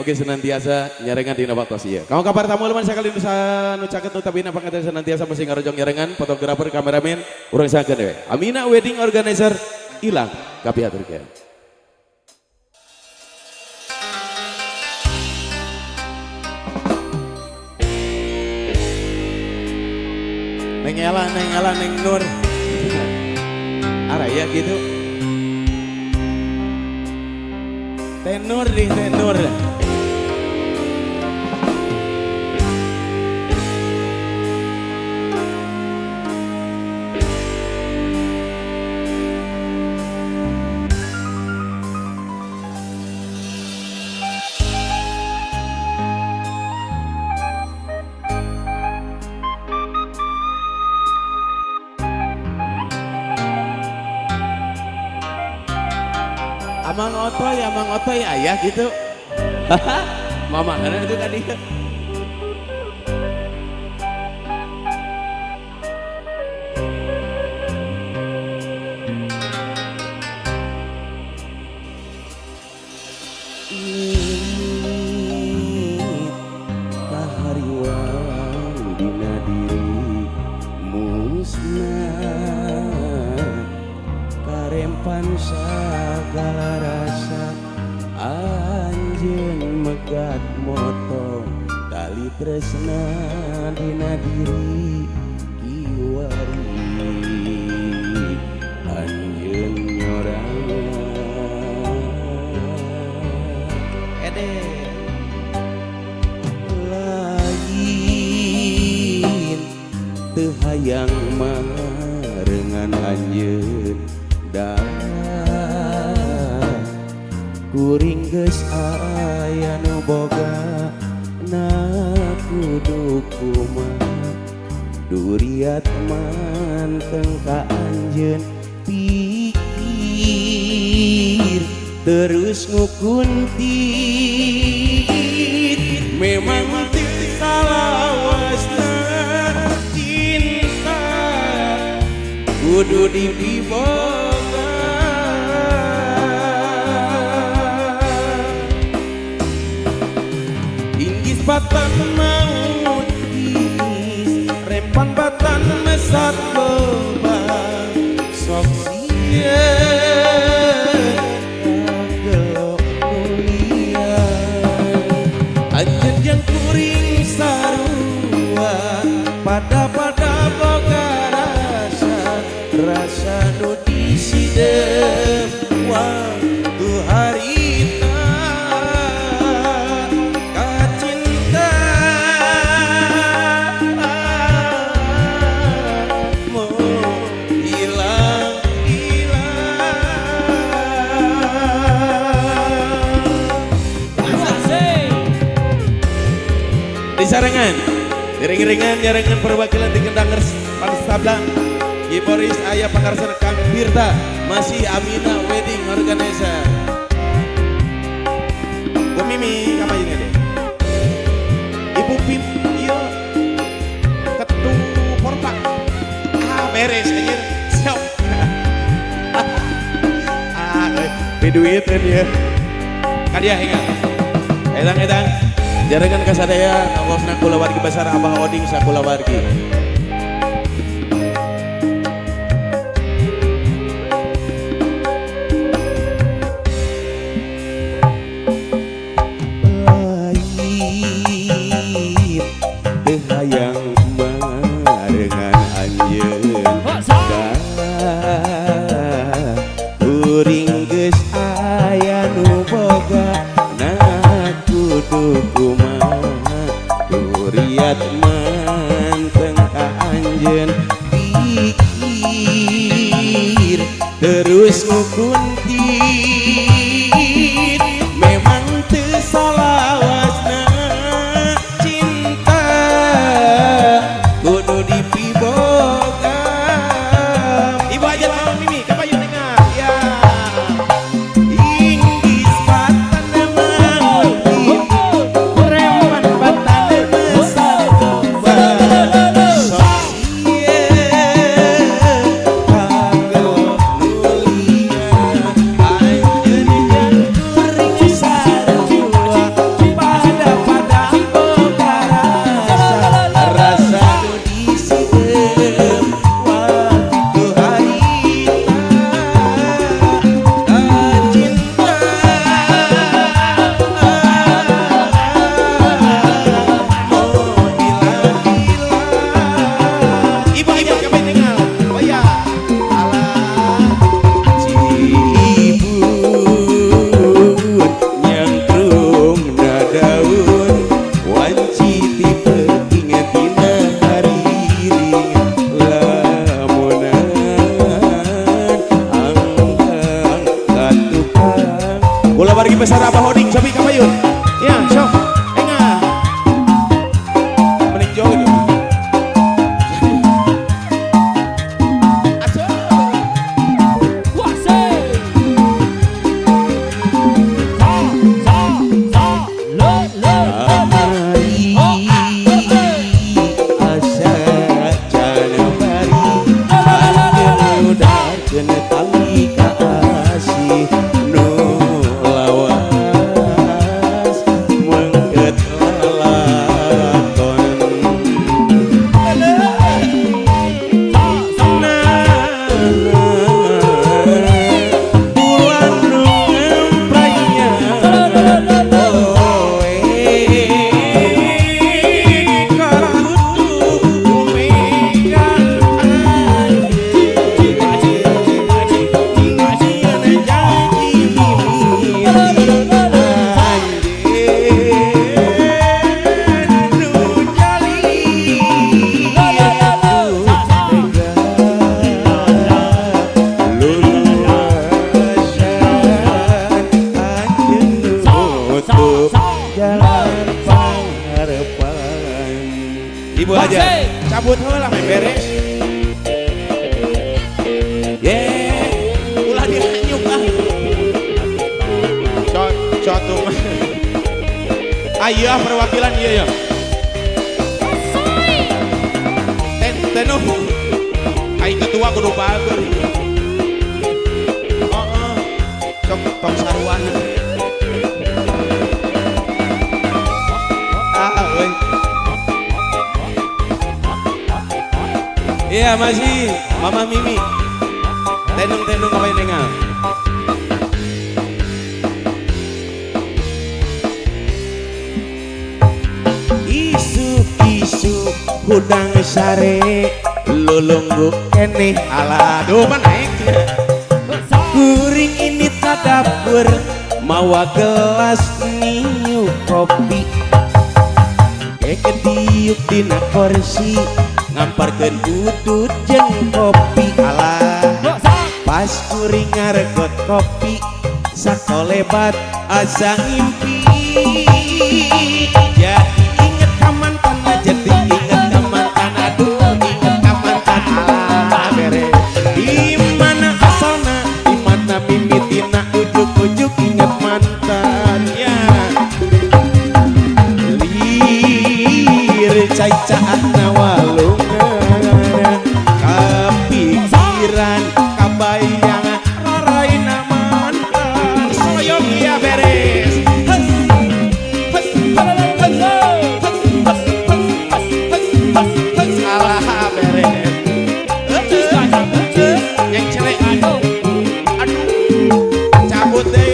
oke senantiasa nyarengan dina waktu ya. Kamu kabar tamu leman sekali nusa nu caket nu tabina pangkat senantiasa masih ngarojong nyarengan fotografer kameramen urang sakeun dewe. Amina wedding organizer ilang kapiaturkeun. Neng Ela, Neng Nur. Araya gitu. Tenur di tenur. Amang otoy ayah gitu. Mama karena itu tadi. Kahariwang dina diri musnah karempan sagala rasa anjeun megat motong tali tresna dina diri kiwari anjeun nyorang lain teu hayang marengan anjeun kuring geus aya nu boga na kudu kumaha duriat manteng ka anjeun pikir terus ngukuntit memang teu salawasna cinta kudu dibiboga batan maut is rempan batan mesat lobang sok sieun gelok mulia anjeun jeung kuring sarua pada boga rasa nu disidem waktu harita sarengan, iring-iringan nyarengan perwakilan di Kendangers Panstablang Giporis Ayah Pangarsan Kang Birta masih Amina Wedding Organizer Bu Mimi kamayun deh Ibu Pim iya Ketu Porta beres anjir siap duit kan ya kadia ingat edang jaringan kasadaya ngangosna kulawargi besar Abah Oding sakulawargi lain teu hayang marengan anjeun kuring geus aya nu boga na kudu kumaha duriat manteng ka anjeun pikir terus ngukuntit memang teu salawasna cinta kudu dipiboga ibu aja mau Mimi kapayu dengar ya inggis batan memang rempan batan mesat kembang sok sieun kanggo nulia Ibu aja cabut heula meh beres. Ulah dihanyuk ah. Cotu mah. Ayo perwakilan ieu ya. Tenu. Ai ketua kudu bager. Heeh. Sok tong saruana. Iya masih Mama Mimi. Tenung apa yang dengar? Isu hudang sare lulunggu kene ala doman naiknya. Kuring ini tadabur mawa gelas niu kopi. Kediuk dina kursi ngamparkeun udud jeung kopi ala. Pas kuring ngaregot kopi sakolebat asa ngimpi. Jadi inget ka mantan, jadi inget ka mantan, aduh inget ka mantan ala beres. Di mana asalna, di mana mimitina, ujuk-ujuk inget mantan ya. Lir cai-caatna walungan, kapikiran kabayang raraina mantan. Soyong iya beres. Salah beres. Yang celek aduh cabut deh.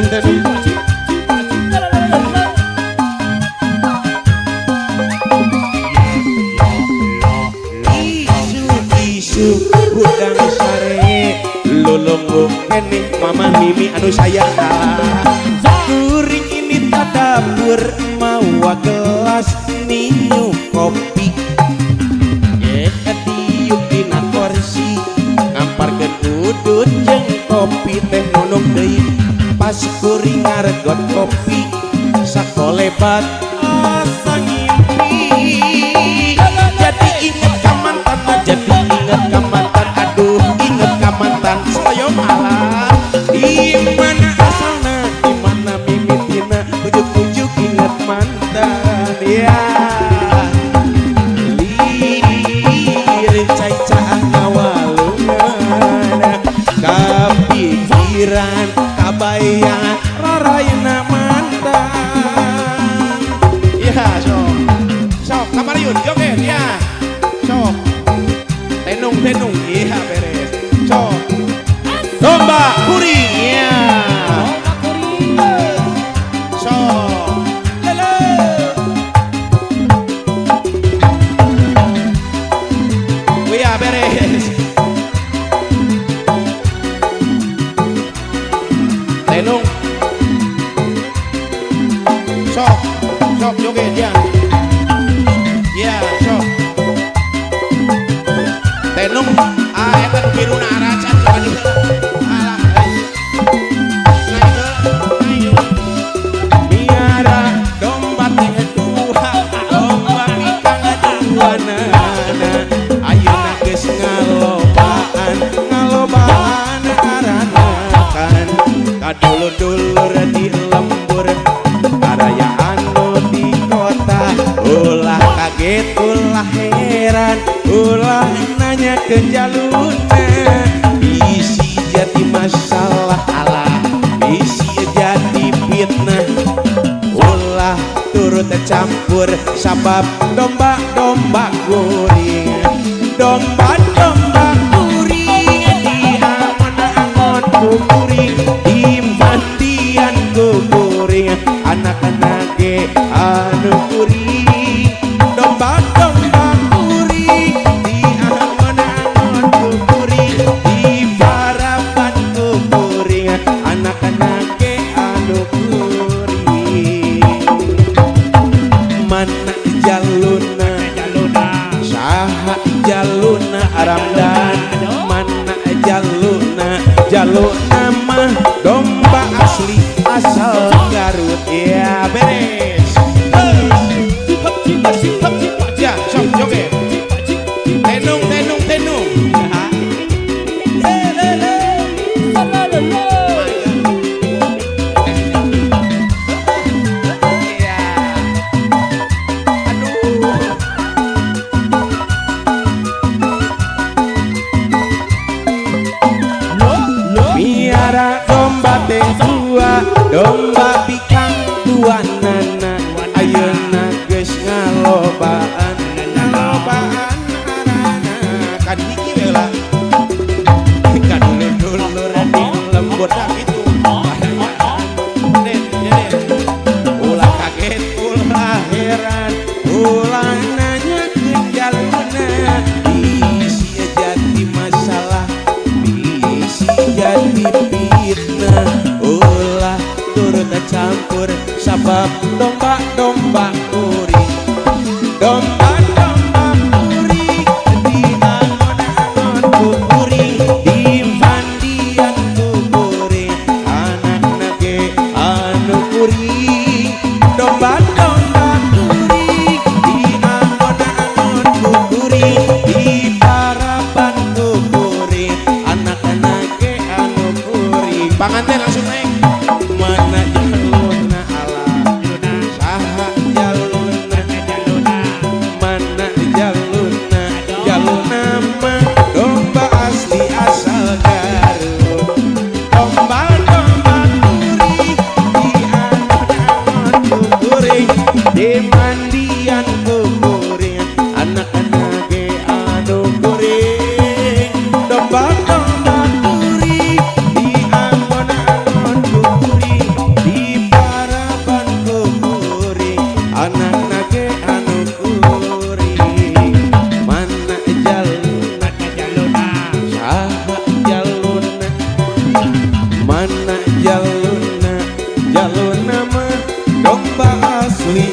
Tenung. Isu hudang sare lulunggu kene Mama Mimi anu sayang kuring ini tadabur mawa gelas niu kopi. Kediuk dina kursi ngamparkeun udud jeung kopi teh nunuk deui. Pas kuring ngaregot kopi sakolebat asa ngimpi. Jadi inget ka mantan, jadi inget ka mantan, aduh inget ka mantan. Soyong ala di mana asalna, di mana mimitina, ujuk-ujuk inget mantan ya. Lir cai-caatna walungan, kapikiran kabayang raraina mantan. Ya sok Kamariun joget ya. Sok tenung iya beres. Sok domba kuring ya. Sok lele. Iya beres. Tenung. Sok joget ya. Ya sok. Tenung eta nu biruna aracan coba di alah miara domba teh dua domba mikang duana ayeuna geus ngalobaan aranakan kadulur-dulur di lembur karayaan di kota. Ulah kaget ulah heran ulah nanya ke jalurna. Isi jadi masalah alah isi jadi fitnah. Ulah turut campur sabab domba-domba guring. Domba-domba guring diangon-angon ku guring, dimandian ku guring, anak-anak ge anu guring. Domba-domba guring diangon-angon ku guring, dibarapan ku guring, anak-anak ge anu guring. Mana jaluna saha jaluna aramdan, mana jaluna mah domba asli asal Garut ya beres. Ya sok joget tenung tenung tenung miara domba teh dua domba bikang dua nana ayeuna geus ngalobaan arana kan hiji we lah kan dulur-dulur di lembut gitu ulah kaget ulah heran ulah nanya ke jaluna isi jadi masalah isi jadi fitnah ulah turut campur sabab domba-domba kuring domba-domba kuring di angon-angon kuring di mandian kuring anak-anak ge anu kuring domba-domba kuring di angon-angon kuring di parapan kuring anak-anak ge anu kuring panganten langsung naik mana jaluna ala saha jaluna mana jaluna jaluna mah domba asli asal Garut domba-domba kuring di angon-angon kuring di mandian kuring anak-anak ge anu kuring domba-domba kuring di angon-angon kuring di parapan kuring anak-anak ge anu kuring mana jaluna saha jaluna mana jaluna jaluna mah domba asli